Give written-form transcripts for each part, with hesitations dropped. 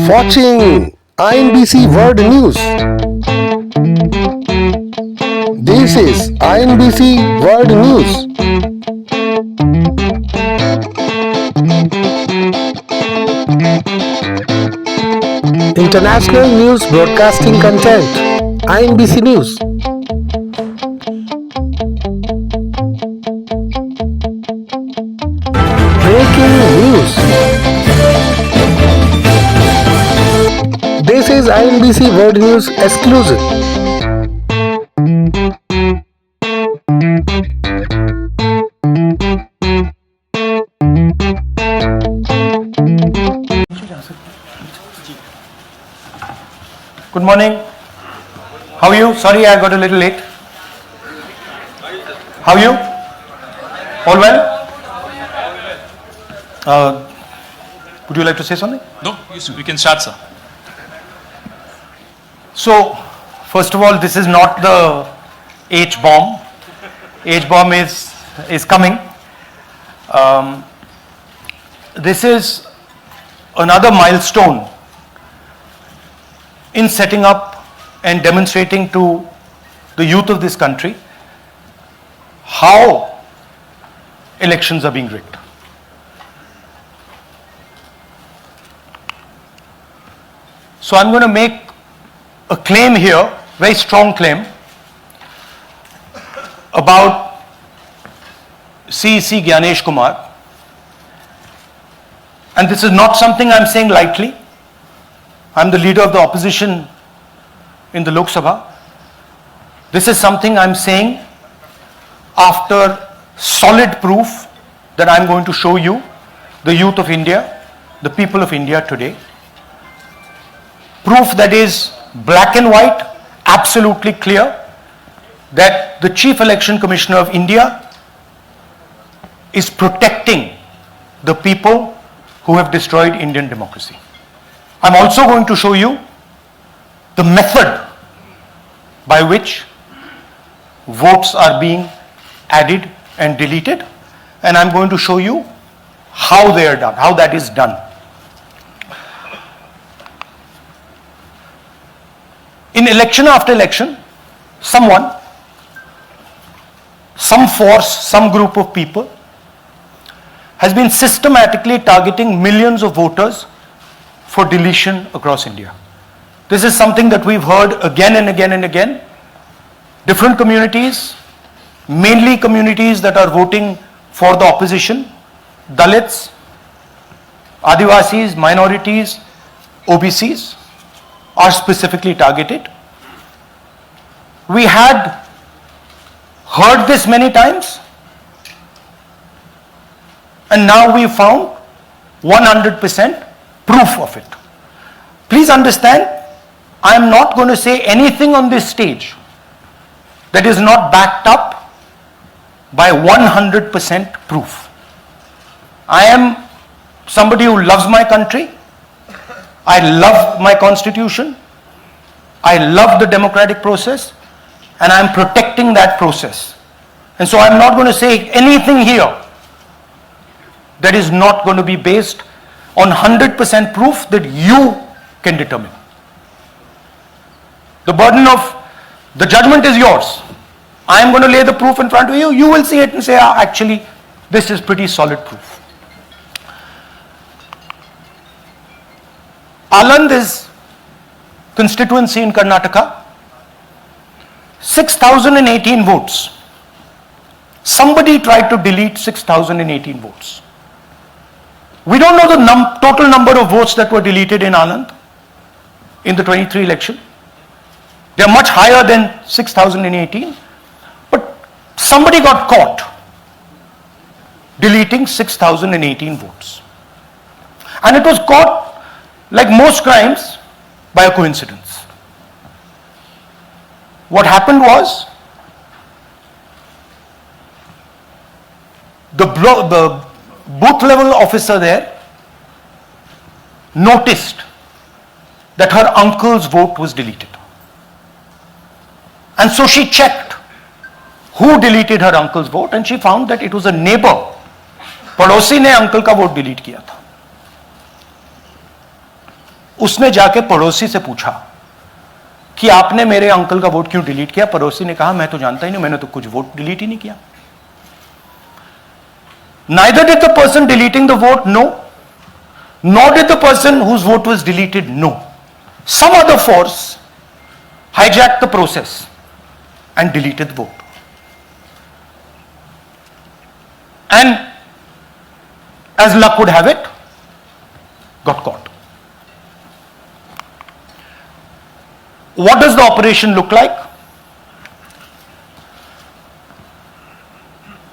watching INBC World News. This is INBC World News. International News Broadcasting Content. INBC News. Breaking news. This is INBC World News exclusive. Good morning. How are you? Sorry, I got a little late. How are you? All well? Would you like to say something? No, we can start, sir. So, first of all, this is not the H-bomb. H-bomb is coming. This is another milestone in setting up and demonstrating to the youth of this country how elections are being rigged. So I'm going to make a claim here, very strong claim, about CEC Gyanesh Kumar. And this is not something I'm saying lightly. I'm the leader of the opposition in the Lok Sabha. This is something I'm saying after solid proof that I'm going to show you, the youth of India, the people of India today. Proof that is black and white, absolutely clear, that the Chief Election Commissioner of India is protecting the people who have destroyed Indian democracy. I'm also going to show you the method by which votes are being added and deleted, and I'm going to show you how they are done, how that is done. In election after election, someone, some force, some group of people has been systematically targeting millions of voters for deletion across India. This is something that we've heard again and again and again. Different communities, mainly communities that are voting for the opposition, Dalits, Adivasis, minorities, OBCs, are specifically targeted. We had heard this many times, and now we found 100% proof of it. Please understand, I am not going to say anything on this stage that is not backed up by 100% proof. I am somebody who loves my country. I love my constitution, I love the democratic process, and I am protecting that process. And so I'm not going to say anything here that is not going to be based on 100% proof that you can determine. The burden of the judgment is yours. I am going to lay the proof in front of you, you will see it and say, actually, this is pretty solid proof. Aland is constituency in Karnataka, 6,018 votes. Somebody tried to delete 6,018 votes. We don't know the total number of votes that were deleted in Aland in the 23 election. They are much higher than 6,018, but somebody got caught deleting 6,018 votes. And it was caught, like most crimes, by a coincidence. What happened was, the booth level officer there noticed that her uncle's vote was deleted. And so she checked who deleted her uncle's vote, and she found that it was a neighbor पड़ोसी ने uncle का vote delete किया था. उसने जाके पड़ोसी से पूछा कि आपने मेरे अंकल का वोट क्यों डिलीट किया? पड़ोसी ने कहा मैं तो जानता ही नहीं, मैंने तो कुछ वोट डिलीट ही नहीं किया. Neither did the person deleting the vote know, nor did the person whose vote was deleted know. Some other force hijacked the process and deleted the vote. And as luck would have it, got caught. What does the operation look like?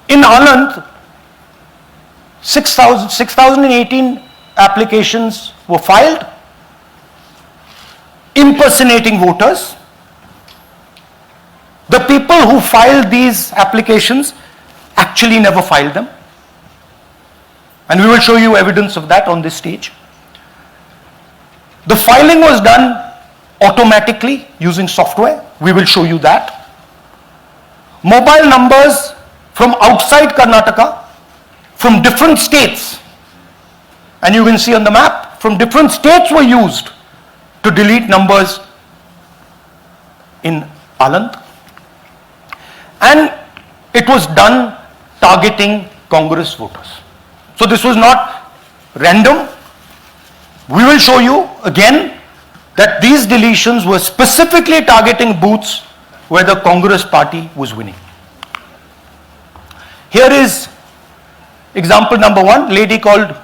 In Anand, 6,018 applications were filed impersonating voters. The people who filed these applications actually never filed them. And we will show you evidence of that on this stage. The filing was done automatically using software. We will show you that. Mobile numbers from outside Karnataka, from different states, and you can see on the map, from different states were used to delete numbers in Anand. And it was done targeting Congress voters. So this was not random. We will show you again that these deletions were specifically targeting booths where the Congress party was winning. Here is example number one, lady called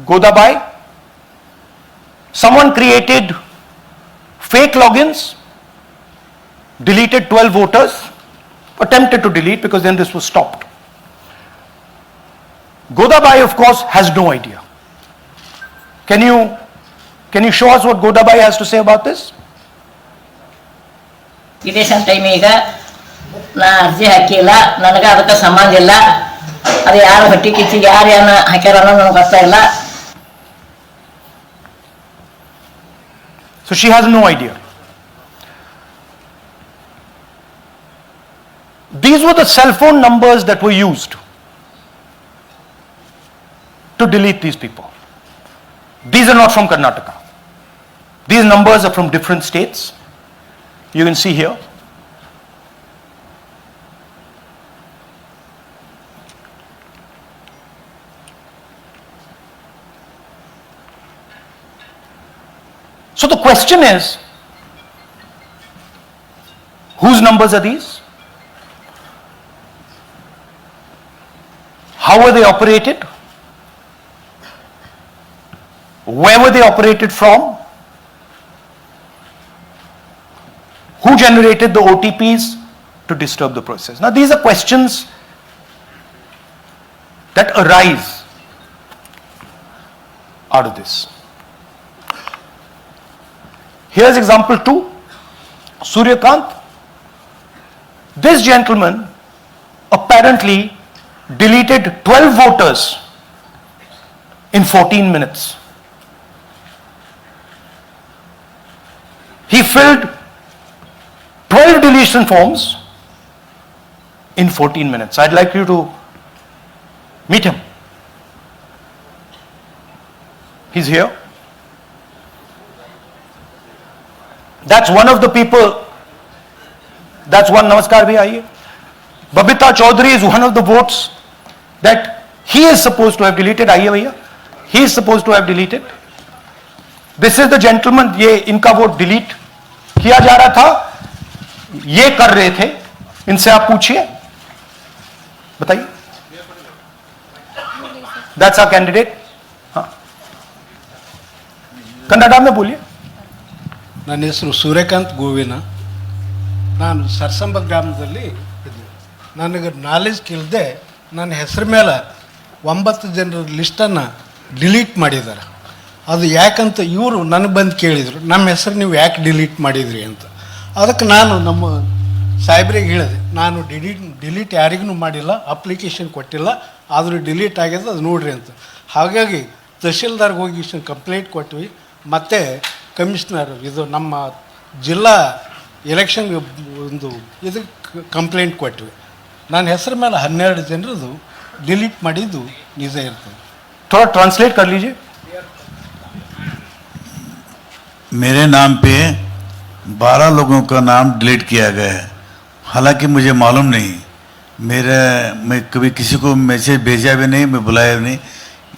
Godabai. Someone created fake logins, deleted 12 voters, attempted to delete because then this was stopped. Godabai, of course, has no idea. Can you show us what Godabai has to say about this? Election time ಈಗ ನಾ ಅರ್ಜಿ ಹಾಕಿಲ್ಲ, ನನಗೆ ಅದಕ್ಕೆ ಸಂಬಂಧ ಇಲ್ಲ, ಅದು ಯಾರು ಹೊಟ್ಟಿ ಕಿಚ್ಚಿಗೆ ಯಾರು ಏನು ಹಾಕ್ಯಾರ ಅನ್ನೋದು ನನಗೆ ಗೊತ್ತಾಗಿಲ್ಲ. So she has no idea. These were the cell phone numbers that were used to delete these people. These are not from Karnataka. These numbers are from different states. You can see here. So the question is, whose numbers are these? How were they operated? Where were they operated from? Who generated the OTPs to disturb the process? Now these are questions that arise out of this. Here's example 2, Suryakant. This gentleman apparently deleted 12 voters in 14 minutes. He filled 12 deletion forms in 14 minutes. I'd like you to meet him. He's here. That's one of the people. That's one. Namaskar bhi aiye. Babita Chaudhary is one of the votes that he is supposed to have deleted. Aiye bhaiya. He is supposed to have deleted. This is the gentleman. ये इनका vote delete किया जा रहा था, ये कर रहे थे. इनसे आप पूछिए, बताइए. That's our candidate. हाँ, कन्नड़ा में बोलिए. ನನ್ನ ಹೆಸರು ಸೂರ್ಯಕಾಂತ್ ಗೋವಿನ. ನಾನು ಸರ್ಸಂಬ ಗ್ರಾಮದಲ್ಲಿ ಇದ್ದೆ. ನನಗೆ ನಾಲೆಜ್ ಕೇಳದೆ ನನ್ನ ಹೆಸರು ಮೇಲೆ 9 ಜನರ ಲಿಸ್ಟನ್ನು ಡಿಲೀಟ್ ಮಾಡಿದ್ದಾರೆ. ಅದು ಯಾಕಂತ ಇವರು ನನಗೆ ಬಂದು ಕೇಳಿದರು, ನಮ್ಮ ಹೆಸರು ನೀವು ಯಾಕೆ ಡಿಲೀಟ್ ಮಾಡಿದ್ರಿ ಅಂತ. ಅದಕ್ಕೆ ನಾನು ನಮ್ಮ ಸಾಹೇಬ್ರಿಗೆ ಹೇಳಿದೆ, ನಾನು ಡಿಲೀಟ್ ಯಾರಿಗೂ ಮಾಡಿಲ್ಲ, ಅಪ್ಲಿಕೇಶನ್ ಕೊಟ್ಟಿಲ್ಲ, ಆದರೂ ಡಿಲೀಟ್ ಆಗಿದೆ, ಅದು ನೋಡ್ರಿ ಅಂತ. ಹಾಗಾಗಿ ತಹಶೀಲ್ದಾರ್ಗೆ ಹೋಗಿ ಕಂಪ್ಲೇಂಟ್ ಕೊಟ್ವಿ. ಮತ್ತು ಕಮಿಷನರ್ ಇದು ನಮ್ಮ ಜಿಲ್ಲಾ ಎಲೆಕ್ಷನ್ ಒಂದು ಇದಕ್ಕೆ ಕಂಪ್ಲೇಂಟ್ ಕೊಟ್ವಿ. ನನ್ನ ಹೆಸರು ಮೇಲೆ 12 ಜನರದು ಡಿಲೀಟ್ ಮಾಡಿದ್ದು ನಿಜ ಇರ್ತದೆ. थोड़ा ट्रांसलेट कर लीजिए. मेरे नाम पे 12 लोगों का नाम डिलीट किया गया है, हालांकि मुझे मालूम नहीं। मैं कभी किसी को मैसेज भेजा भी नहीं, मैं बुलाया भी नहीं।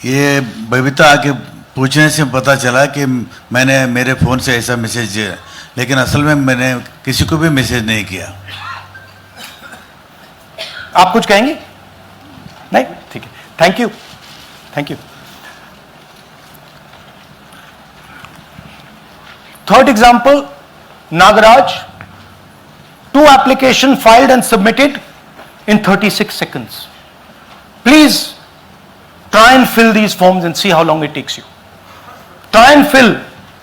ये बबीता आके पूछने से पता चला कि मैंने मेरे फ़ोन से ऐसा मैसेज दिया, लेकिन असल में मैंने किसी को भी मैसेज नहीं किया। आप कुछ कहेंगे? नहीं, ठीक है, thank you, thank you. Third example, Nagaraj, 2 application filed and submitted in 36 seconds. Please try and fill these forms and see how long it takes you. Try and fill,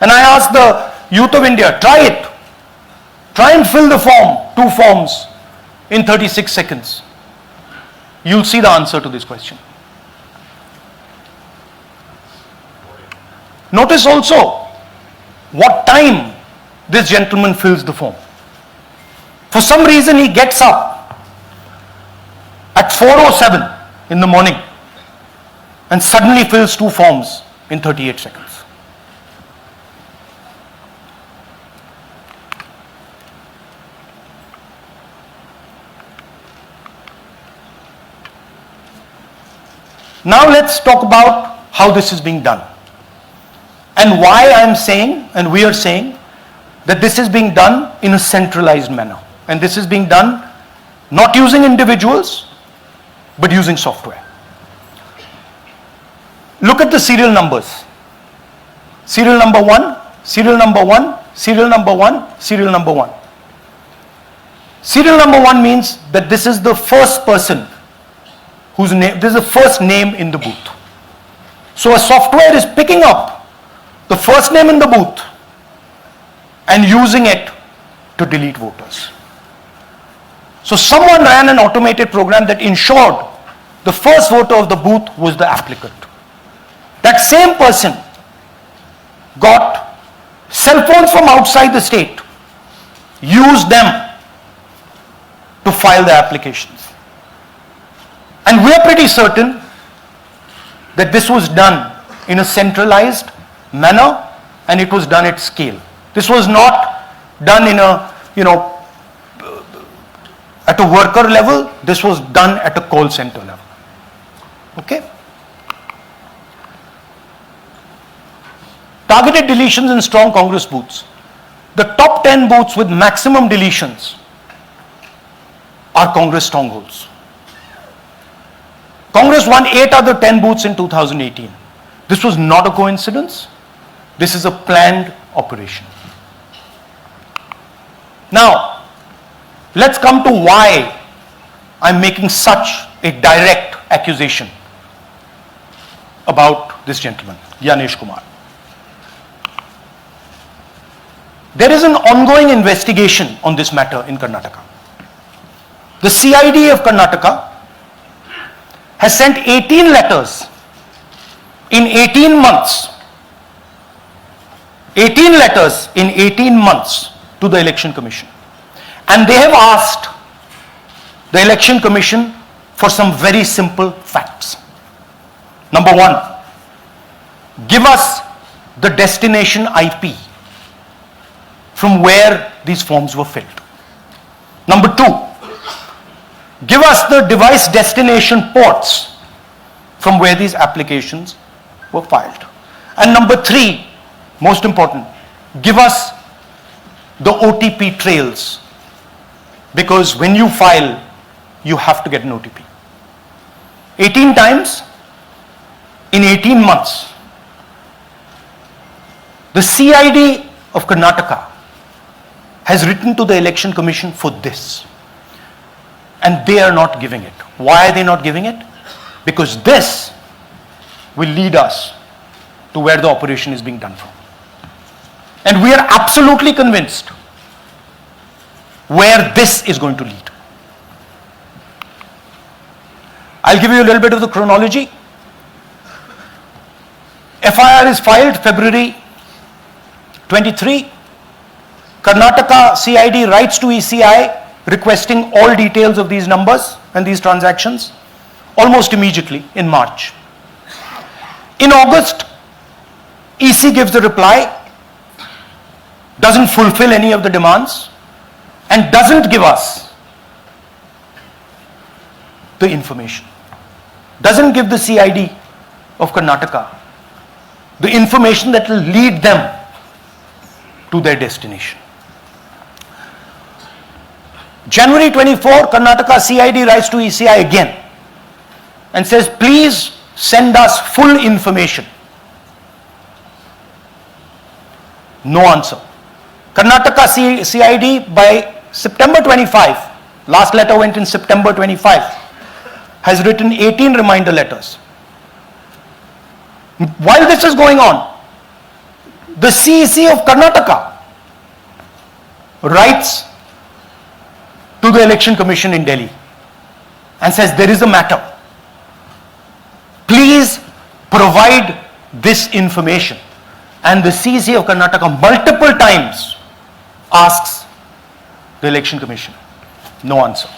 and I ask the youth of India, try it. Try and fill the form, 2 forms in 36 seconds. You'll see the answer to this question. Notice also what time this gentleman fills the form. For some reason he gets up at 4:07 in the morning and suddenly fills 2 forms in 38 seconds. Now let's talk about how this is being done. And why I am saying, and we are saying, that this is being done in a centralized manner. And this is being done not using individuals, but using software. Look at the serial numbers. Serial number 1, serial number 1, serial number 1, serial number 1. Serial number 1 means that this is the first person whose name, this is the first name in the booth. So a software is picking up the first name in the booth and using it to delete voters. So someone ran an automated program that ensured the first voter of the booth was the applicant. That same person got cell phones from outside the state, used them to file their applications. And we are pretty certain that this was done in a centralized manner, and it was done at scale. This was not done in a, at a worker level. This was done at a call center level. Okay? Targeted deletions in strong Congress booths. The top 10 booths with maximum deletions are Congress strongholds. Congress won 8 other 10 booths in 2018. This was not a coincidence. This is a planned operation. Now, let's come to why I'm making such a direct accusation about this gentleman, Gyanesh Kumar. There is an ongoing investigation on this matter in Karnataka. The CID of Karnataka has sent 18 letters in 18 months. 18 letters in 18 months to the Election Commission. And they have asked the Election Commission for some very simple facts. Number 1, give us the destination IP from where these forms were filled. Number 2, give us the device destination ports from where these applications were filed. And number 3, most important, give us the OTP trails, because when you file, you have to get an OTP. 18 times in 18 months. The CID of Karnataka has written to the Election Commission for this, and they are not giving it. Why are they not giving it? Because this will lead us to where the operation is being done from. And we are absolutely convinced where this is going to lead. I'll give you a little bit of the chronology. FIR is filed February 23. Karnataka CID writes to ECI requesting all details of these numbers and these transactions almost immediately in March. In August, EC gives the reply doesn't fulfill any of the demands, and doesn't give us the information, doesn't give the CID of Karnataka the information that will lead them to their destination. January 24, Karnataka CID writes to ECI again and says, please send us full information. No answer. Karnataka CID by September 25, last letter went in September 25, has written 18 reminder letters. While this is going on, the CEC of Karnataka writes to the Election Commission in Delhi and says, there is a matter. Please provide this information. And the CEC of Karnataka multiple times asks the Election Commission. No answer.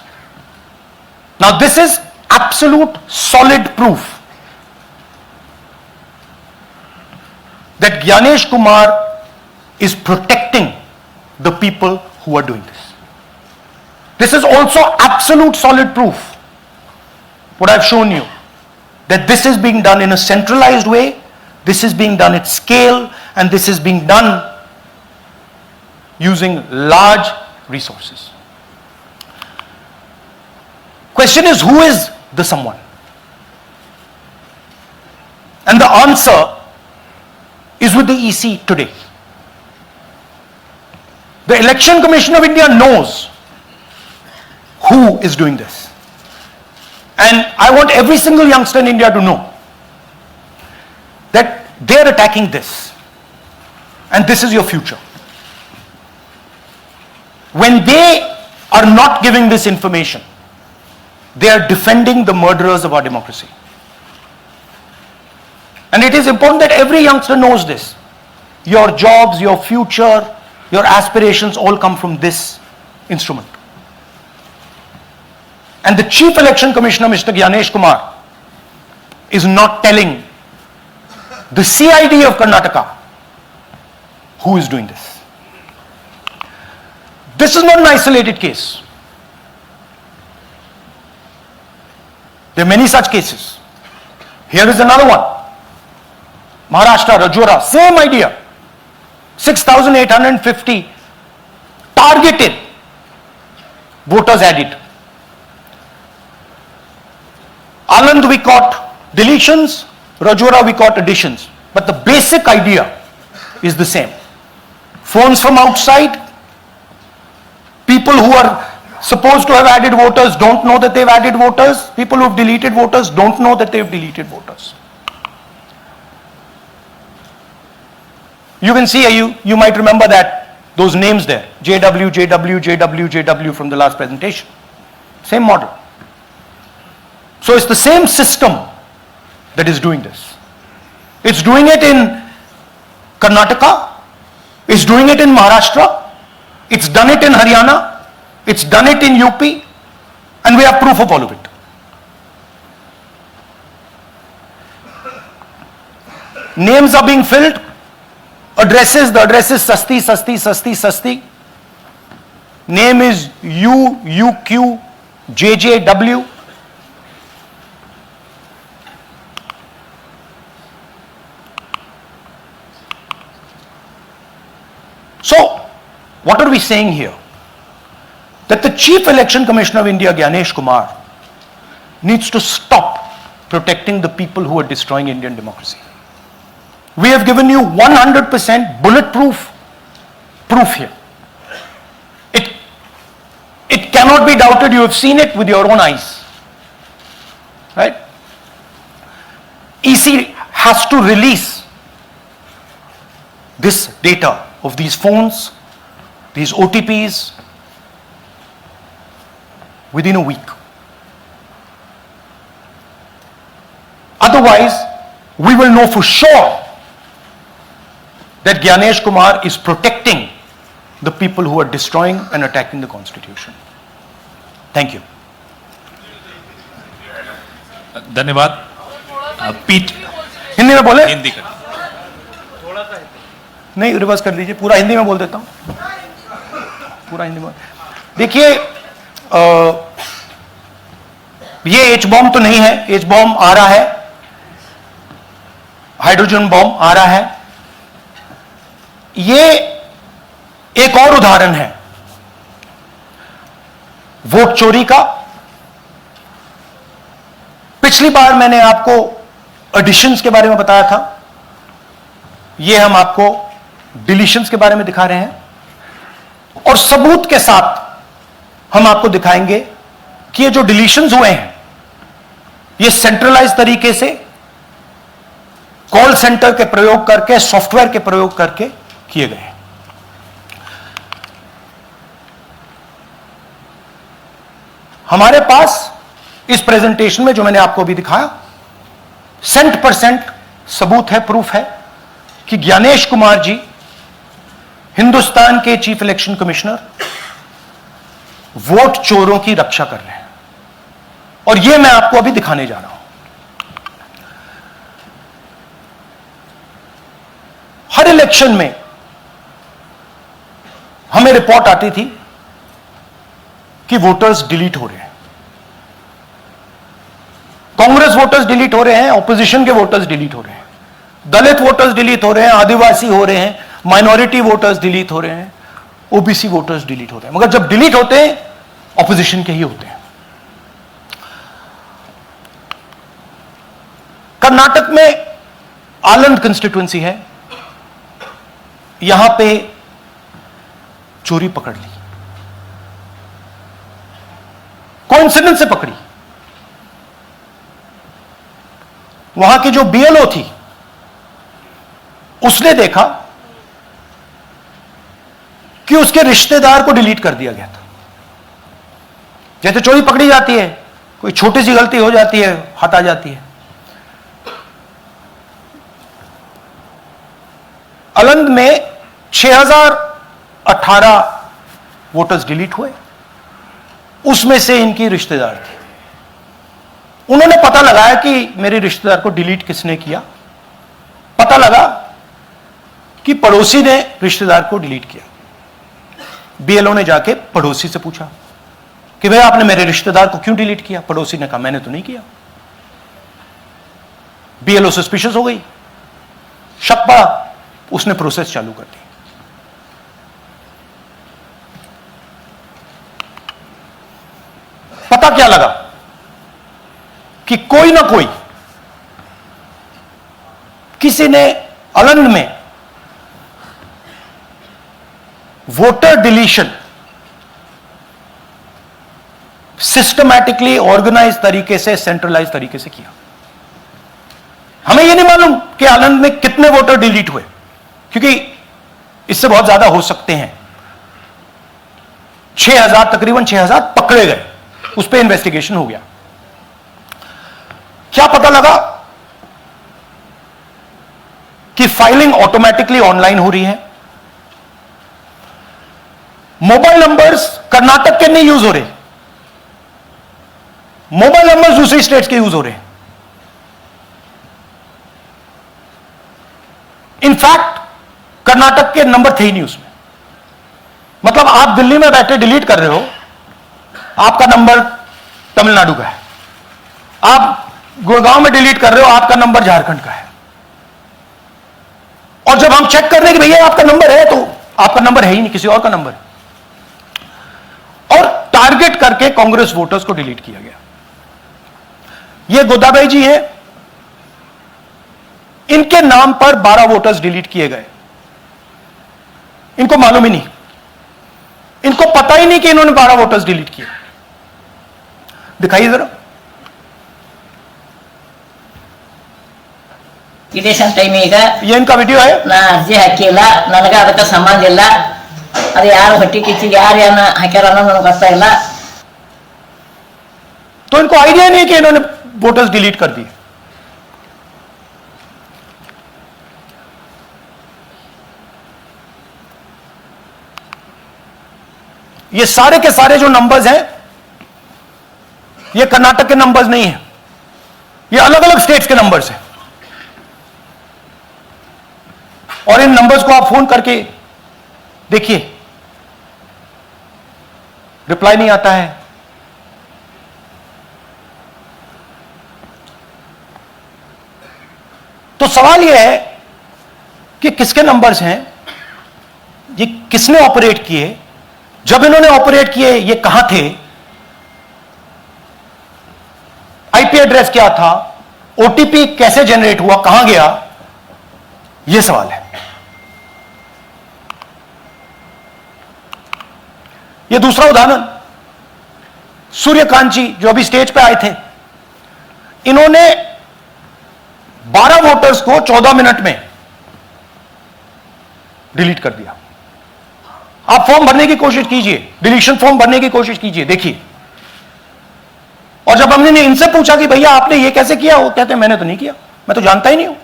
Now this is absolute solid proof that Gyanesh Kumar is protecting the people who are doing this. This is also absolute solid proof, what I've shown you, that this is being done in a centralized way, this is being done at scale, and this is being done using large resources. Question is, who is the someone? And the answer is with the EC today. The Election Commission of India knows who is doing this. And I want every single youngster in India to know that they are attacking this. And this is your future. When they are not giving this information, they are defending the murderers of our democracy. And it is important that every youngster knows this. Your jobs, your future, your aspirations all come from this instrument. And the Chief Election Commissioner, Mr. Gyanesh Kumar, is not telling the CID of Karnataka who is doing this. This is not an isolated case. There are many such cases. Here is another one. Maharashtra, Rajora, same idea. 6,850 targeted voters added. Anand we caught deletions, Rajora we caught additions. But the basic idea is the same. Phones from outside, people who are supposed to have added voters don't know that they've added voters, people who have deleted voters don't know that they've deleted voters. You can see, you might remember that, those names there, JW, JW, JW, JW from the last presentation. Same model. So it's the same system that is doing this. It's doing it in Karnataka, it's doing it in Maharashtra, it's done it in Haryana, it's done it in UP, and we have proof of all of it. Names are being filled, addresses, the address is Sasti, Sasti, Sasti, Sasti. Name is UQ, JJW. So, what are we saying here? That the Chief Election Commissioner of India, Gyanesh Kumar, needs to stop protecting the people who are destroying Indian democracy. We have given you 100% bulletproof proof here. It cannot be doubted, you have seen it with your own eyes. Right? EC has to release this data of these phones, these OTPs, within a week. Otherwise, we will know for sure that Gyanesh Kumar is protecting the people who are destroying and attacking the constitution. Thank you. धन्यवाद पीठ हिंदी में बोले? हिंदी का नहीं, reverse कर लीजिए, पूरा हिंदी में बोल देता हूं, पूरा हिंदी में। देखिए, ये एच बॉम्ब तो नहीं है, एच बॉम्ब आ रहा है, हाइड्रोजन बॉम्ब आ रहा है। ये एक और उदाहरण है वोट चोरी का। पिछली बार मैंने आपको एडिशंस के बारे में बताया था, ये हम आपको डिलीशंस के बारे में दिखा रहे हैं, और सबूत के साथ हम आपको दिखाएंगे कि ये जो डिलीशंस हुए हैं ये सेंट्रलाइज तरीके से कॉल सेंटर के प्रयोग करके, सॉफ्टवेयर के प्रयोग करके किए गए हैं। हमारे पास इस प्रेजेंटेशन में जो मैंने आपको अभी दिखाया 100% सबूत है, प्रूफ है कि ज्ञानेश कुमार जी हिंदुस्तान के चीफ इलेक्शन कमिश्नर वोट चोरों की रक्षा कर रहे हैं, और यह मैं आपको अभी दिखाने जा रहा हूं। हर इलेक्शन में हमें रिपोर्ट आती थी कि वोटर्स डिलीट हो रहे हैं, कांग्रेस वोटर्स डिलीट हो रहे हैं, ऑपोजिशन के वोटर्स डिलीट हो रहे हैं, दलित वोटर्स डिलीट हो रहे हैं, आदिवासी हो रहे हैं, माइनॉरिटी वोटर्स डिलीट हो रहे हैं, ओबीसी वोटर्स डिलीट हो रहे हैं। मगर जब डिलीट होते हैं ऑपोजिशन के ही होते हैं। कर्नाटक में आलंद कंस्टिट्यूएंसी है, यहां पे चोरी पकड़ ली, कोइंसिडेंस से पकड़ी। वहां की जो बीएलओ थी उसने देखा कि उसके रिश्तेदार को डिलीट कर दिया गया था। जैसे चोरी पकड़ी जाती है, कोई छोटी सी गलती हो जाती है, हाथ आ जाती है। अलंद में 6018 वोटर्स डिलीट हुए, उसमें से इनकी रिश्तेदार थे। उन्होंने पता लगाया कि मेरे रिश्तेदार को डिलीट किसने किया। पता लगा कि पड़ोसी ने रिश्तेदार को डिलीट किया। बीएलओ ने जाके पड़ोसी से पूछा कि भाई आपने मेरे रिश्तेदार को क्यों डिलीट किया? पड़ोसी ने कहा मैंने तो नहीं किया। बीएलओ सस्पिशियस हो गई, शक पड़ा, उसने प्रोसेस चालू कर दी। पता क्या लगा कि कोई ना कोई, किसी ने अलंद में वोटर डिलीशन सिस्टमैटिकली ऑर्गेनाइज तरीके से, सेंट्रलाइज तरीके से किया। हमें यह नहीं मालूम कि आलंद में कितने वोटर डिलीट हुए, क्योंकि इससे बहुत ज्यादा हो सकते हैं। 6000, तकरीबन 6000 पकड़े गए, उस पर इन्वेस्टिगेशन हो गया। क्या पता लगा कि फाइलिंग ऑटोमेटिकली ऑनलाइन हो रही है। मोबाइल नंबर्स कर्नाटक के नहीं यूज हो रहे, मोबाइल नंबर्स दूसरी स्टेट्स के यूज हो रहे हैं। इनफैक्ट कर्नाटक के नंबर थे ही नहीं उसमें। मतलब आप दिल्ली में बैठे डिलीट कर रहे हो, आपका नंबर तमिलनाडु का है। आप गुड़गांव में डिलीट कर रहे हो, आपका नंबर झारखंड का है। और जब हम चेक कर रहे हैं कि भैया आपका नंबर है, तो आपका नंबर है ही नहीं, किसी और का नंबर है। और टारगेट करके कांग्रेस वोटर्स को डिलीट किया गया। ये गोदाबाई जी हैं, इनके नाम पर 12 वोटर्स डिलीट किए गए। इनको मालूम ही नहीं, इनको पता ही नहीं कि इन्होंने 12 वोटर्स डिलीट किए। दिखाइए जरा। ಇಲೆಕ್ಷನ್ ಟೈಮ್ ಈಗ ये इनका वीडियो है। ನಾ ಅರ್ಜಿ ಹಾಕಿಲ್ಲ, ನನಗೆ ಅದಕ್ಕೆ ಸಂಬಂಧ ಇಲ್ಲ, ಅದು ಯಾರು ಹೊಟ್ಟಿ ಕಿಚ್ಚಿಗೆ ಯಾರು ಏನ ಹಾಕ್ಯಾರ ಅನ್ನೋದು ನನಗೆ ಗೊತ್ತಾಗಿಲ್ಲ। तो इनको आइडिया नहीं है कि इन्होंने वोटर्स डिलीट कर दिए। ये सारे के सारे जो नंबर्स हैं ये कर्नाटक के नंबर्स नहीं है, ये अलग अलग स्टेट्स के नंबर्स हैं। और इन नंबर्स को आप फोन करके देखिए, रिप्लाई नहीं आता है। तो सवाल यह है कि किसके नंबर्स हैं, ये किसने ऑपरेट किए, जब इन्होंने ऑपरेट किए ये कहां थे, आईपी एड्रेस क्या था, ओटीपी कैसे जनरेट हुआ, कहां गया, यह सवाल है। यह दूसरा उदाहरण, सूर्यकांत जी जो अभी स्टेज पे आए थे, इन्होंने 12 वोटर्स को 14 मिनट में डिलीट कर दिया। आप फॉर्म भरने की कोशिश कीजिए, डिलीशन फॉर्म भरने की कोशिश कीजिए, देखिए। और जब हमने इनसे पूछा कि भैया आपने ये कैसे किया, वो कहते हैं मैंने तो नहीं किया, मैं तो जानता ही नहीं हूं।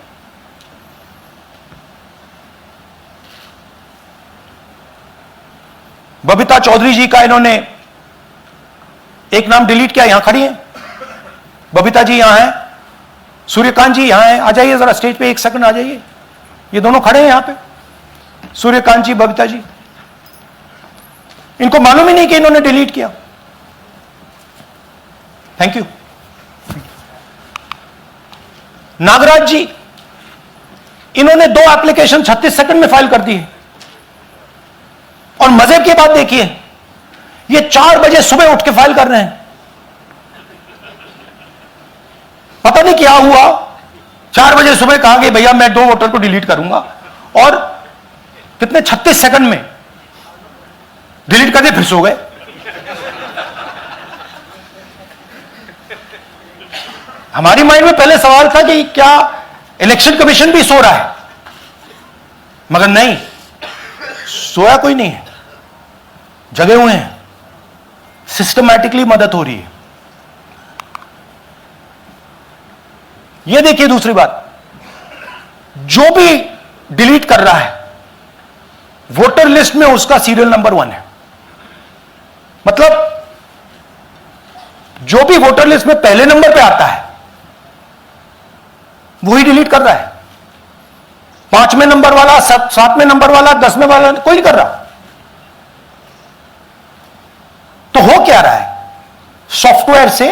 बबीता चौधरी जी का इन्होंने एक नाम डिलीट किया, यहां खड़ी हैं बबीता जी, यहां है, सूर्यकांत जी यहां है, आ जाइए जरा स्टेज पे, एक सेकंड आ जाइए, ये दोनों खड़े हैं यहां पे, सूर्यकांत जी, बबीता जी। इनको मालूम ही नहीं कि इन्होंने डिलीट किया। Thank you. नागराज जी, इन्होंने 2 एप्लीकेशन 36 सेकंड में फाइल कर दी है। और मजे की बात देखिए, ये 4 बजे सुबह उठ के फाइल कर रहे हैं। पता नहीं क्या हुआ, 4 बजे सुबह कहा कि भैया मैं 2 वोटर को डिलीट करूंगा, और कितने 36 सेकंड में डिलीट कर दिए, फिर सो गए। हमारी माइंड में पहले सवाल था कि क्या इलेक्शन कमीशन भी सो रहा है, मगर नहीं, सोया कोई नहीं है, जगे हुए हैं, सिस्टमैटिकली मदद हो रही है। यह देखिए दूसरी बात, जो भी डिलीट कर रहा है वोटर लिस्ट में उसका सीरियल नंबर 1 है। मतलब जो भी वोटर लिस्ट में पहले नंबर पे आता है वही डिलीट कर रहा है। 5वें नंबर वाला, 7वें नंबर वाला, 10वें वाला कोई नहीं कर रहा। तो हो क्या रहा है, सॉफ्टवेयर से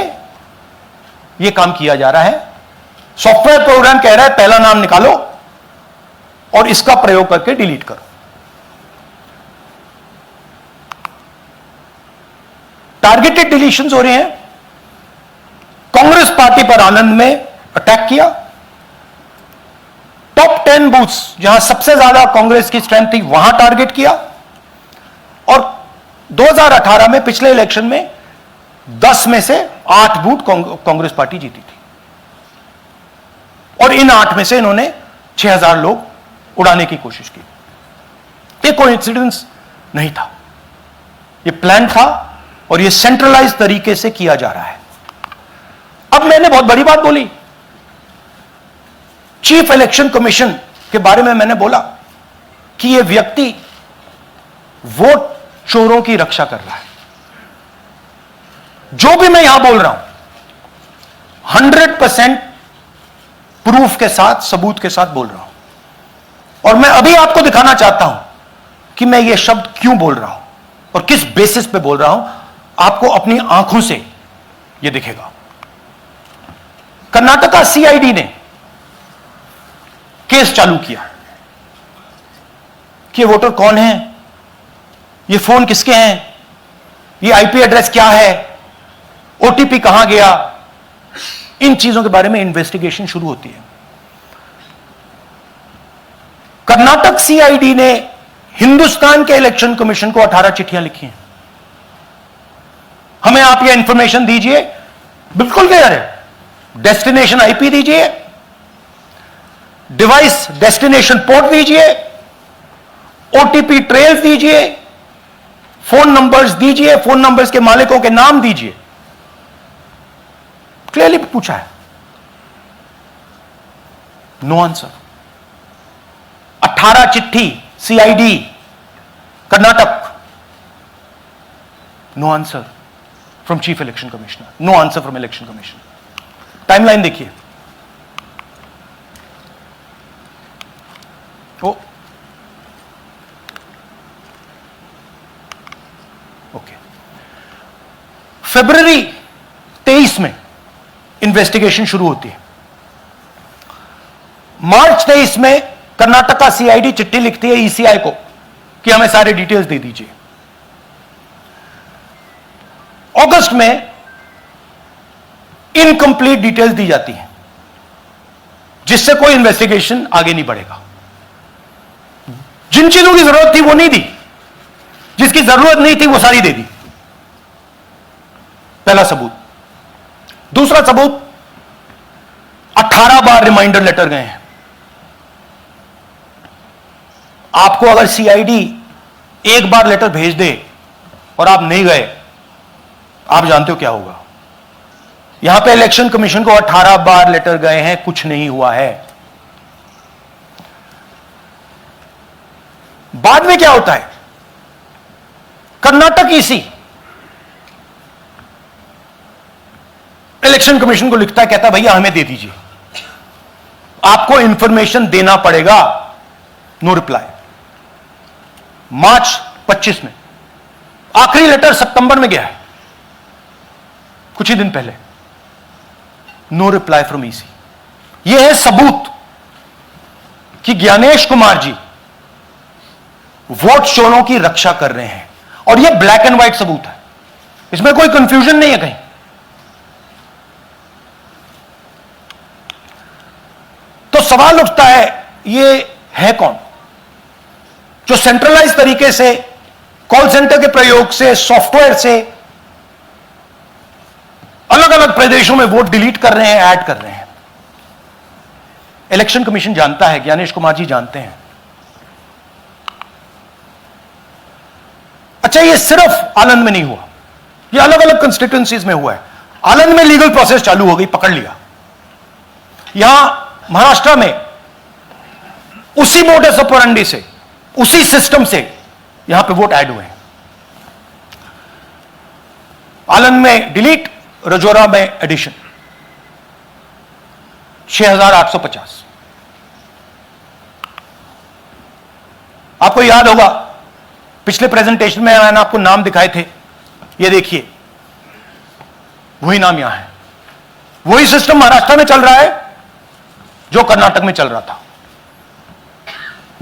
यह काम किया जा रहा है। सॉफ्टवेयर प्रोग्राम कह रहा है पहला नाम निकालो और इसका प्रयोग करके डिलीट करो। टारगेटेड डिलीशंस हो रहे हैं। कांग्रेस पार्टी पर आनंद में अटैक किया, टॉप 10 बूथ्स जहां सबसे ज्यादा कांग्रेस की स्ट्रेंथ थी वहां टारगेट किया, और 2018 में पिछले इलेक्शन में 10 में से 8 बूथ कांग्रेस पार्टी जीती थी, और इन 8 में से इन्होंने 6000 लोग उड़ाने की कोशिश की। ये कोइंसिडेंस नहीं था, ये प्लान था, और ये सेंट्रलाइज तरीके से किया जा रहा है। अब मैंने बहुत बड़ी बात बोली, चीफ इलेक्शन कमीशन के बारे में मैंने बोला कि यह व्यक्ति वोट चोरों की रक्षा कर रहा है। जो भी मैं यहां बोल रहा हूं 100% प्रूफ के साथ, सबूत के साथ बोल रहा हूं, और मैं अभी आपको दिखाना चाहता हूं कि मैं यह शब्द क्यों बोल रहा हूं और किस बेसिस पे बोल रहा हूं। आपको अपनी आंखों से यह दिखेगा। कर्नाटका सीआईडी ने केस चालू किया कि वोटर कौन है, ये फोन किसके हैं, ये आईपी एड्रेस क्या है, ओटीपी कहां गया, इन चीजों के बारे में इन्वेस्टिगेशन शुरू होती है। कर्नाटक सीआईडी ने हिंदुस्तान के इलेक्शन कमीशन को 18 चिट्ठियां लिखी हैं। हमें आप ये इंफॉर्मेशन दीजिए, बिल्कुल क्लियर है, डेस्टिनेशन आईपी दीजिए, डिवाइस डेस्टिनेशन पोर्ट दीजिए, ओटीपी ट्रेल्स दीजिए, फोन नंबर्स दीजिए, फोन नंबर्स के मालिकों के नाम दीजिए। क्लियरली पूछा है, नो आंसर। 18 चिट्ठी CID Karnataka, no answer from chief election commissioner, no answer from election commission. Timeline देखिए, फरवरी 23 में इन्वेस्टिगेशन शुरू होती है। मार्च 23 में कर्नाटक का सीआईडी चिट्ठी लिखती है ईसीआई को कि हमें सारे डिटेल्स दे दीजिए। अगस्त में इनकंप्लीट डिटेल्स दी जाती हैं, जिससे कोई इन्वेस्टिगेशन आगे नहीं बढ़ेगा। जिन चीजों की जरूरत थी वो नहीं दी, जिसकी जरूरत नहीं थी वो सारी दे दी। पहला सबूत। दूसरा सबूत, 18 बार रिमाइंडर लेटर गए हैं। आपको अगर सीआईडी एक बार लेटर भेज दे और आप नहीं गए, आप जानते हो क्या होगा। यहां पे इलेक्शन कमीशन को 18 बार लेटर गए हैं, कुछ नहीं हुआ है। बाद में क्या होता है, कर्नाटक ईसी इलेक्शन कमीशन को लिखता है, कहता है भैया हमें दे दीजिए, आपको इंफॉर्मेशन देना पड़ेगा। No reply. मार्च 25 में आखिरी लेटर सितंबर में गया है, कुछ ही दिन पहले। No reply from EC. यह है सबूत कि ज्ञानेश कुमार जी वोट चोरों की रक्षा कर रहे हैं, और यह ब्लैक एंड व्हाइट सबूत है, इसमें कोई कंफ्यूजन नहीं है कहीं। तो सवाल उठता है, यह है कौन जो सेंट्रलाइज तरीके से कॉल सेंटर के प्रयोग से, सॉफ्टवेयर से अलग अलग प्रदेशों में वोट डिलीट कर रहे हैं, ऐड कर रहे हैं। इलेक्शन कमीशन जानता है, ज्ञानेश कुमार जी जानते हैं। अच्छा, ये सिर्फ आनंद में नहीं हुआ, ये अलग अलग कंस्टिट्यूएंसीज में हुआ है। आनंद में लीगल प्रोसेस चालू हो गई, पकड़ लिया। यहां महाराष्ट्र में उसी मोडस ऑपरेंडी से, उसी सिस्टम से यहां पे वोट ऐड हुए हैं। आनंद में डिलीट, रजौरा में एडिशन। 6850। आपको याद होगा पिछले प्रेजेंटेशन में मैंने आपको नाम दिखाए थे, ये देखिए वही नाम यहां है। वही सिस्टम महाराष्ट्र में चल रहा है जो कर्नाटक में चल रहा था।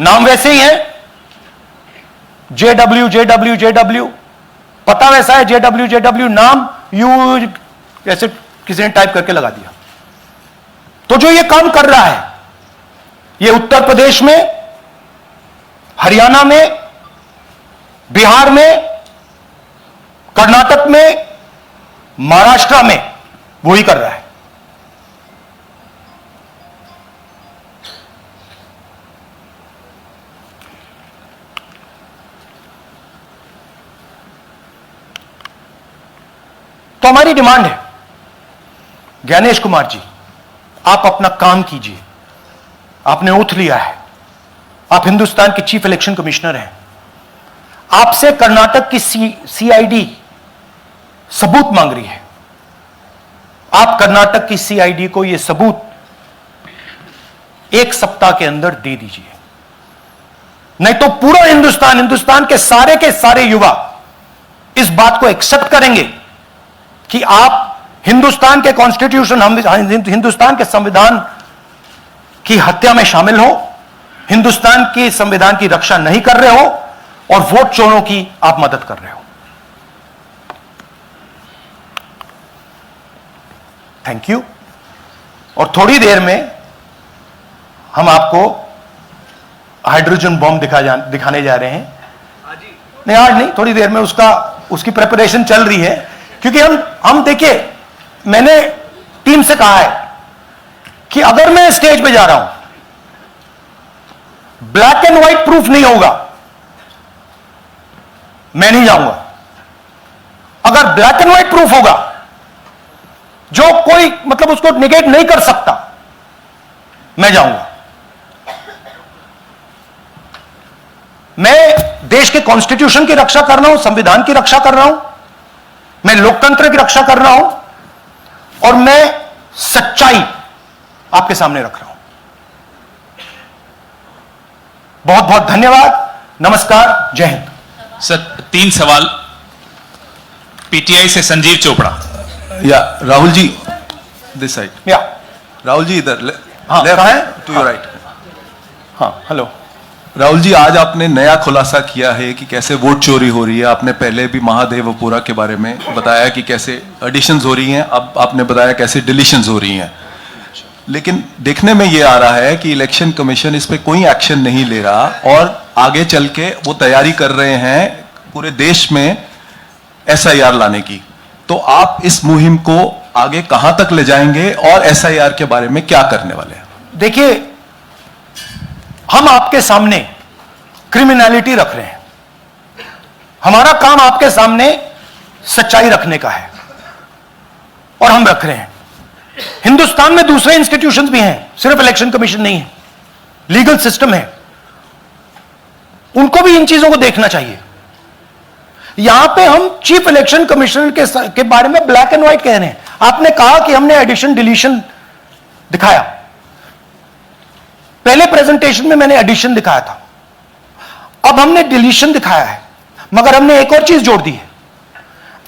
नाम वैसे ही है, जेडब्ल्यू जेडब्ल्यू जेडब्ल्यू, पता वैसा है, जेडब्ल्यू जेडब्ल्यू, नाम यू ऐसे किसी ने टाइप करके लगा दिया। तो जो ये काम कर रहा है, ये उत्तर प्रदेश में, हरियाणा में, बिहार में, कर्नाटक में, महाराष्ट्र में वही कर रहा है। तो हमारी डिमांड है, ज्ञानेश कुमार जी, आप अपना काम कीजिए। आपने ओथ लिया है, आप हिंदुस्तान के चीफ इलेक्शन कमिश्नर हैं। आपसे कर्नाटक की सीआईडी सबूत मांग रही है। आप कर्नाटक की सीआईडी को यह सबूत 1 सप्ताह के अंदर दे दीजिए, नहीं तो पूरा हिंदुस्तान के सारे युवा इस बात को एक्सेप्ट करेंगे कि आप हिंदुस्तान के कॉन्स्टिट्यूशन, हिंदुस्तान के संविधान की हत्या में शामिल हो, हिंदुस्तान के संविधान की रक्षा नहीं कर रहे हो और वोट चोरों की आप मदद कर रहे हो। Thank you. और थोड़ी देर में हम आपको हाइड्रोजन बॉम्ब दिखाने जा रहे हैं। नहीं, आज नहीं, थोड़ी देर में उसकी प्रिपरेशन चल रही है। क्योंकि हम देखिए, मैंने टीम से कहा है कि अगर मैं स्टेज पे जा रहा हूं, ब्लैक एंड व्हाइट प्रूफ नहीं होगा, मैं नहीं जाऊंगा। अगर ब्लैक एंड व्हाइट प्रूफ होगा, जो कोई मतलब उसको निगेट नहीं कर सकता, मैं जाऊंगा। मैं देश के कॉन्स्टिट्यूशन की रक्षा कर रहा हूं, संविधान की रक्षा कर रहा हूं, मैं लोकतंत्र की रक्षा कर रहा हूं, और मैं सच्चाई आपके सामने रख रहा हूं। बहुत बहुत धन्यवाद, नमस्कार, जय हिंद। सर 3 सवाल। पीटीआई से संजीव चोपड़ा। या राहुल जी दिस साइड। या राहुल जी इधर हाँ, कहाँ है? To your right. हाँ, हेलो। राहुल जी, आज आपने नया खुलासा किया है कि कैसे वोट चोरी हो रही है। आपने पहले भी महादेवपुरा के बारे में बताया कि कैसे एडिशंस हो रही हैं, अब आपने बताया कैसे डिलीशंस हो रही हैं। लेकिन देखने में ये आ रहा है कि इलेक्शन कमीशन इस पे कोई एक्शन नहीं ले रहा और आगे चल के वो तैयारी कर रहे हैं पूरे देश में एसआईआर लाने की। तो आप इस मुहिम को आगे कहां तक ले जाएंगे और एसआईआर के बारे में क्या करने वाले हैं? देखिए, हम आपके सामने क्रिमिनलिटी रख रहे हैं। हमारा काम आपके सामने सच्चाई रखने का है और हम रख रहे हैं। हिंदुस्तान में दूसरे इंस्टीट्यूशंस भी हैं, सिर्फ इलेक्शन कमीशन नहीं है, लीगल सिस्टम है, उनको भी इन चीजों को देखना चाहिए। यहां पे हम चीफ इलेक्शन कमिश्नर के बारे में ब्लैक एंड व्हाइट कह रहे हैं। आपने कहा कि हमने एडिशन डिलीशन दिखाया। पहले प्रेजेंटेशन में मैंने एडिशन दिखाया था, अब हमने डिलीशन दिखाया है, मगर हमने एक और चीज जोड़ दी है।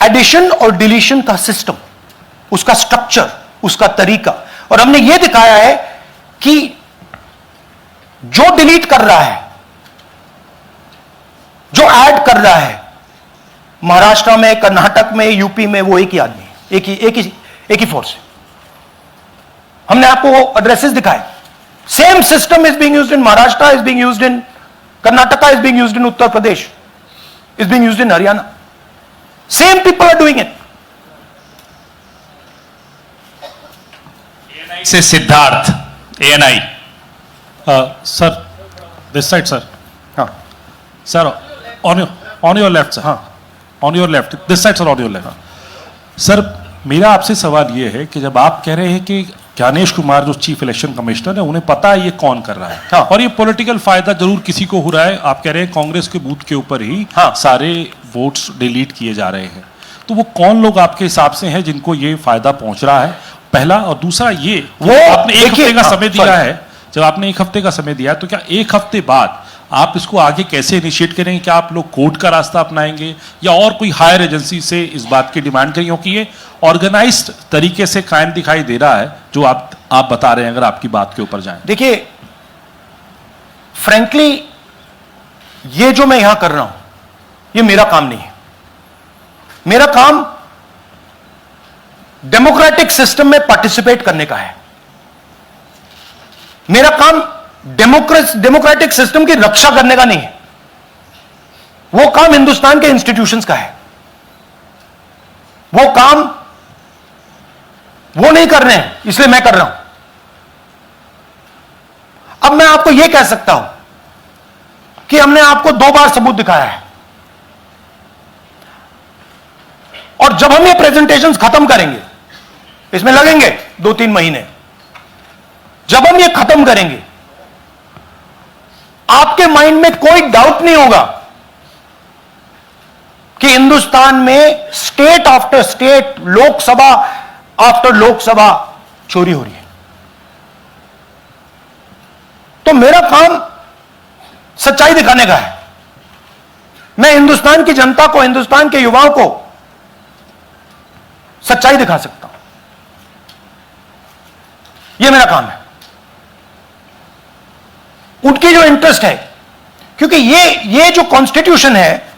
एडिशन और डिलीशन का सिस्टम, उसका स्ट्रक्चर, उसका तरीका, और हमने यह दिखाया है कि जो डिलीट कर रहा है, जो ऐड कर रहा है, महाराष्ट्र में, कर्नाटक में, यूपी में, वो एक ही आदमी है, एक ही फोर्स है। हमने आपको वो एड्रेसेस दिखाए। Same system is being used in Maharashtra, is being used in Karnataka, is being used in Uttar Pradesh, is being used in Haryana. Same people are doing it. Say Siddharth ANI. Sir this side sir. हाँ sir on your left sir. हाँ, on your left this side sir, on your left. Sir मेरा आपसे सवाल ये है कि जब आप कह रहे हैं कि ज्ञानेश कुमार जो चीफ इलेक्शन कमिश्नर है, उन्हें पता है ये कौन कर रहा है, हाँ। और ये पॉलिटिकल फायदा जरूर किसी को हो रहा है। आप कह रहे हैं कांग्रेस के बूथ के ऊपर ही हाँ। सारे वोट्स डिलीट किए जा रहे हैं, तो वो कौन लोग आपके हिसाब से हैं जिनको ये फायदा पहुंच रहा है, पहला। और दूसरा ये, वो आपने एक देखिए, हफ्ते का हाँ, समय दिया sorry। है, जब आपने एक हफ्ते का समय दिया है, तो क्या एक हफ्ते बाद आप इसको आगे कैसे इनिशिएट करेंगे? क्या आप लोग कोर्ट का रास्ता अपनाएंगे या और कोई हायर एजेंसी से इस बात की डिमांड करेंगे? क्योंकि ये ऑर्गेनाइज्ड तरीके से क्राइम दिखाई दे रहा है जो आप बता रहे हैं, अगर आपकी बात के ऊपर जाएं। देखिए, फ्रैंकली ये जो मैं यहां कर रहा हूं, ये मेरा काम नहीं है। मेरा काम डेमोक्रेटिक सिस्टम में पार्टिसिपेट करने का है। मेरा काम डेमोक्रेटिक सिस्टम की रक्षा करने का नहीं है। वो काम हिंदुस्तान के इंस्टीट्यूशंस का है। वो काम वो नहीं कर रहे हैं, इसलिए मैं कर रहा हूं। अब मैं आपको यह कह सकता हूं कि हमने आपको 2 बार सबूत दिखाया है, और जब हम ये प्रेजेंटेशंस खत्म करेंगे, इसमें लगेंगे 2-3 महीने, जब हम ये खत्म करेंगे, आपके माइंड में कोई डाउट नहीं होगा कि हिंदुस्तान में state after state, Lok Sabha after Lok Sabha चोरी हो रही है। तो मेरा काम सच्चाई दिखाने का है। मैं हिंदुस्तान की जनता को, हिंदुस्तान के युवाओं को सच्चाई दिखा सकता हूं। यह मेरा काम है। उनकी जो इंटरेस्ट है, क्योंकि ये जो कॉन्स्टिट्यूशन है,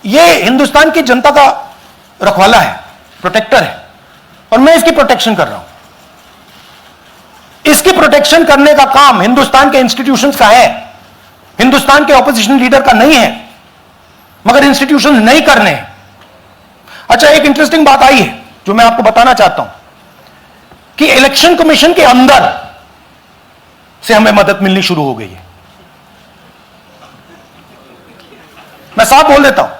ये हिंदुस्तान की जनता का रखवाला है, प्रोटेक्टर है, और मैं इसकी प्रोटेक्शन कर रहा हूं। इसकी प्रोटेक्शन करने का काम हिंदुस्तान के इंस्टीट्यूशंस का है, हिंदुस्तान के ऑपोजिशन लीडर का नहीं है, मगर इंस्टीट्यूशंस नहीं करने हैं। अच्छा, एक इंटरेस्टिंग बात आई है जो मैं आपको बताना चाहता हूं कि इलेक्शन कमीशन के अंदर से हमें मदद मिलनी शुरू हो गई है। मैं साफ बोल देता हूं,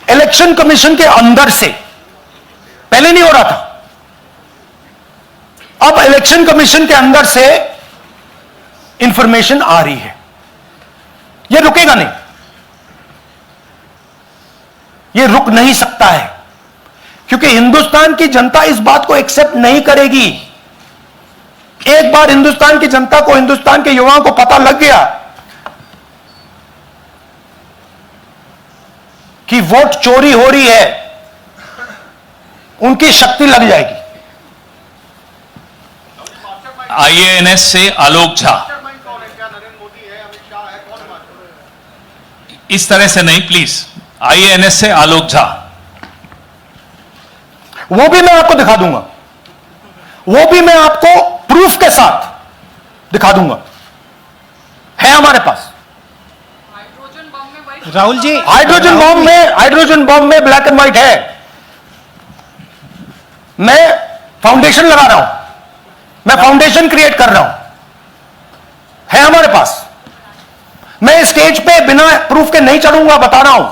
इलेक्शन कमीशन के अंदर से, पहले नहीं हो रहा था, अब इलेक्शन कमीशन के अंदर से इंफॉर्मेशन आ रही है। यह रुकेगा नहीं, यह रुक नहीं सकता है, क्योंकि हिंदुस्तान की जनता इस बात को एक्सेप्ट नहीं करेगी। एक बार हिंदुस्तान की जनता को, हिंदुस्तान के युवाओं को पता लग गया कि वोट चोरी हो रही है, उनकी शक्ति लग जाएगी। आईएएनएस से आलोक झा, इस तरह से नहीं प्लीज। आईएएनएस से आलोक झा। वो भी मैं आपको दिखा दूंगा, वो भी मैं आपको प्रूफ के साथ दिखा दूंगा, है हमारे पास। राहुल जी, हाइड्रोजन बॉम्ब में ब्लैक एंड व्हाइट है। मैं फाउंडेशन लगा रहा हूं, मैं फाउंडेशन क्रिएट कर रहा हूं, है हमारे पास। मैं स्टेज पे बिना प्रूफ के नहीं चढ़ूंगा, बता रहा हूं।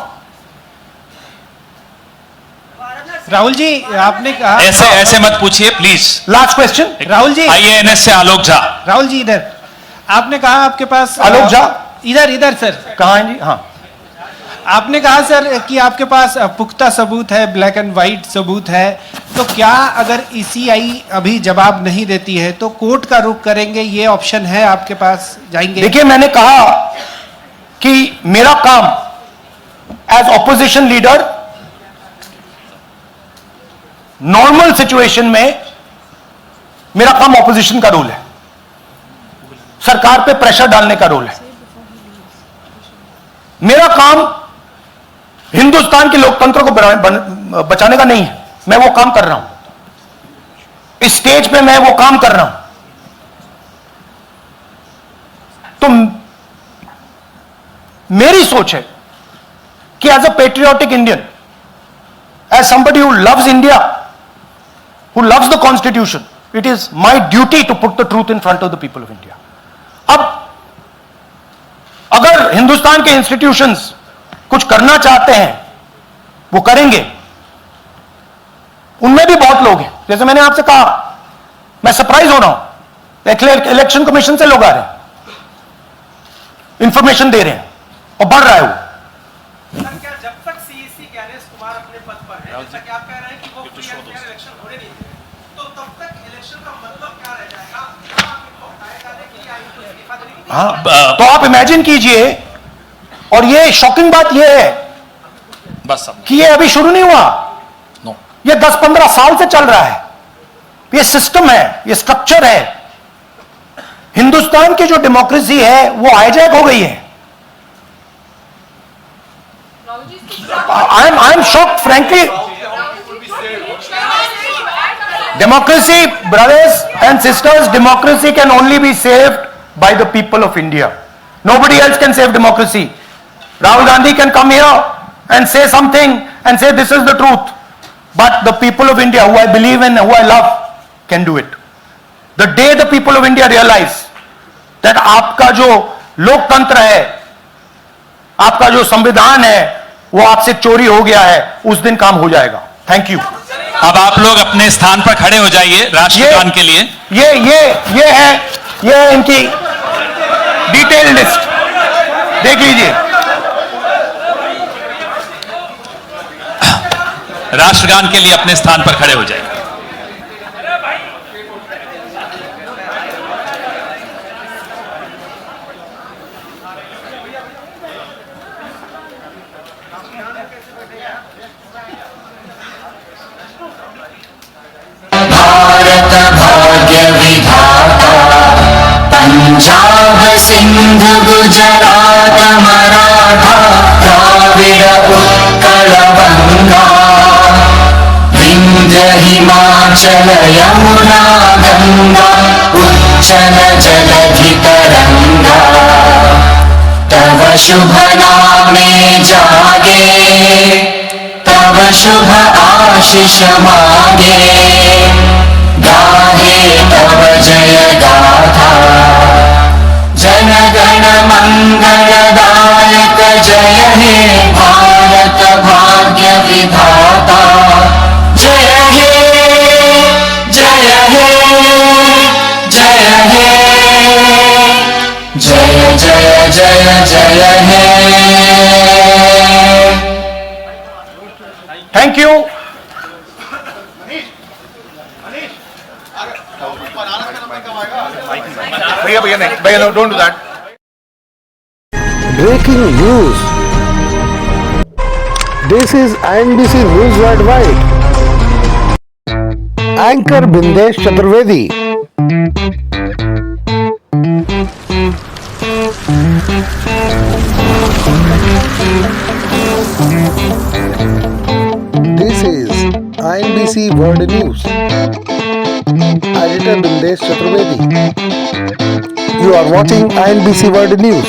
राहुल जी, आपने कहा ऐसे ऐसे मत पूछिए please. Last question. Rahul ji, IANS से आलोक झा। राहुल जी इधर, आपने कहा आपके पास आलोक झा इधर सर, कहां है जी? हाँ, आपने कहा सर कि आपके पास पुख्ता सबूत है, ब्लैक एंड व्हाइट सबूत है, तो क्या अगर ईसीआई अभी जवाब नहीं देती है तो कोर्ट का रुख करेंगे, ये ऑप्शन है आपके पास, जाएंगे? देखिए, मैंने कहा कि मेरा काम as opposition leader normal situation में, मेरा काम ऑपोजिशन का रोल है, सरकार पे प्रेशर डालने का रोल है। मेरा काम हिंदुस्तान के लोकतंत्र को बचाने का नहीं है। मैं वो काम कर रहा हूं, इस स्टेज पे मैं वो काम कर रहा हूं। तो मेरी सोच है कि as a patriotic Indian, as somebody who loves India, who loves the constitution, it is my duty to put the truth in front of the people of India. अब अगर हिंदुस्तान के इंस्टीट्यूशंस कुछ करना चाहते हैं, वो करेंगे। उनमें भी बहुत लोग हैं, जैसे मैंने आपसे कहा, मैं सरप्राइज हो रहा हूं, इलेक्शन कमीशन से लोग आ रहे हैं, इंफॉर्मेशन दे रहे हैं, और बढ़ रहा है वो। सर, क्या जब तक सीईसी ज्ञानेश कुमार अपने पद पर है, जैसा कि आप कह रहे हैं कि वो फ्री एंड फेयर इलेक्शन होने नहीं देंगे, तो तब तक इलेक्शन का मतलब क्या रह जाएगा? क्या आप इनको हटाए जाने के लिए, या इनको इस्तीफा देने के लिए? हाँ, तो आप इमेजिन कीजिए, और ये शॉकिंग बात ये है बस कि ये अभी शुरू नहीं हुआ, नो, ये 10-15 साल से चल रहा है। ये सिस्टम है, ये स्ट्रक्चर है। हिंदुस्तान की जो डेमोक्रेसी है वो हाईजैक हो गई है। I am shocked frankly. Democracy, brothers and sisters, democracy can only be saved by the people of India. Nobody else can save democracy. Rahul Gandhi can come here and say something and say this is the truth. But the people of India, who I believe in, who I love, can do it. The day the people of India realize that आपका जो लोकतंत्र है, आपका जो संविधान है, वो आपसे चोरी हो गया है, उस दिन काम हो जाएगा। Thank you. अब आप लोग अपने स्थान पर खड़े हो जाइए राष्ट्रगान के लिए। ये है इनकी डिटेल लिस्ट, देख लीजिए। राष्ट्रगान के लिए अपने स्थान पर खड़े हो जाइए। भारत भाग्य विधाता, पंजाब सिंध गुजरात मराठा, द्राविड़ उत्कल बंगा, विंध्य हिमाचल यमुना गंगा, उच्चल जलधि तरंगा, तव शुभ नामे जागे, तव शुभ आशीष मांगे, गाहे तव जय गाथा, जन गण मंगलदायक जय हे भारत भाग्य विधाता, जय हे जय हे जय हे जय जय जय जय हे। Thank you. भैया नहीं, भैया don't do that. Breaking news. This is INBC News Worldwide. Anchor Bindesh Chaturvedi. This is INBC World News. Editor Bindesh Chaturvedi. You are watching INBC World News.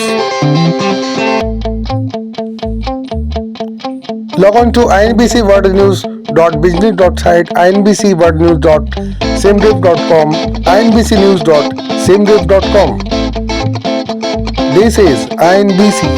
Log on to inbcworldnews.biznews.site, inbcworldnews.simdev.com, inbcnews.simdev.com. This is INBC.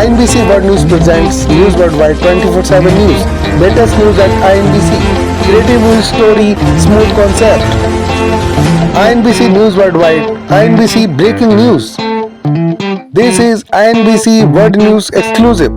INBC World News presents News Worldwide 24/7 News. Latest news at INBC. Creative news story, smooth concept. INBC News Worldwide, INBC Breaking News. This is INBC World News exclusive.